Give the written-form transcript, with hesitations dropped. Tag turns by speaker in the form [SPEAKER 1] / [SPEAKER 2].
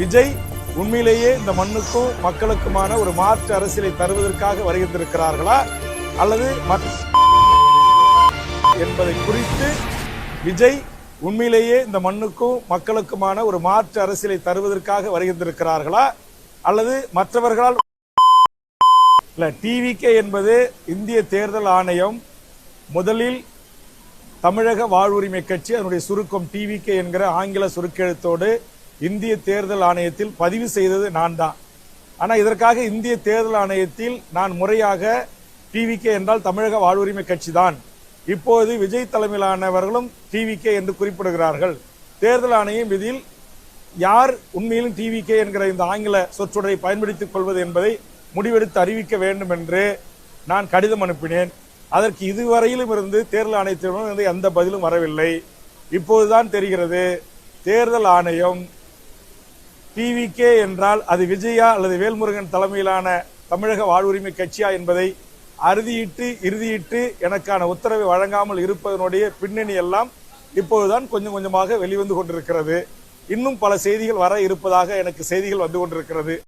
[SPEAKER 1] விஜய் உண்மையிலேயே இந்த மண்ணுக்கும் மக்களுக்குமான ஒரு மாற்று அரசியலை தருவதற்காக வருகின்றிருக்கிறார்களா அல்லது என்பதை குறித்து விஜய் உண்மையிலேயே இந்த மண்ணுக்கும் மக்களுக்குமான ஒரு மாற்று அரசியலை தருவதற்காக வருகின்றிருக்கிறார்களா அல்லது மற்றவர்களால் டிவிகே என்பது இந்திய தேர்தல் ஆணையம் முதலில் தமிழக வாழ்வுரிமை கட்சி அதனுடைய சுருக்கம் டிவிகே என்கிற ஆங்கில சுருக்கெழுத்தோடு இந்திய தேர்தல் ஆணையத்தில் பதிவு செய்தது நான் தான். ஆனால் இதற்காக இந்திய தேர்தல் ஆணையத்தில் நான் முறையாக டிவிகே என்றால் தமிழக வாழ்வுரிமை கட்சி தான், இப்போது விஜய் தலைமையிலானவர்களும் டிவிகே என்று குறிப்பிடுகிறார்கள், தேர்தல் ஆணையம் இதில் யார் உண்மையிலும் டிவிகே என்கிற இந்த ஆங்கில சொற்றொடரை பயன்படுத்திக் கொள்வது என்பதை முடிவெடுத்து அறிவிக்க வேண்டும் என்று நான் கடிதம் அனுப்பினேன். அதற்கு இதுவரையிலும் இருந்து தேர்தல் ஆணையத்திலிருந்து எந்த பதிலும் வரவில்லை. இப்போதுதான் தெரிகிறது தேர்தல் ஆணையம் டிவிகே என்றால் அது விஜயா அல்லது வேல்முருகன் தலைமையிலான தமிழக வாழ்வுரிமை கட்சியா என்பதை இறுதியிட்டு எனக்கான உத்தரவை வழங்காமல் இருப்பதனுடைய பின்னணி எல்லாம் இப்போதுதான் கொஞ்சம் கொஞ்சமாக வெளிவந்து கொண்டிருக்கிறது. இன்னும் பல செய்திகள் வர இருப்பதாக எனக்கு செய்திகள் வந்து கொண்டிருக்கிறது.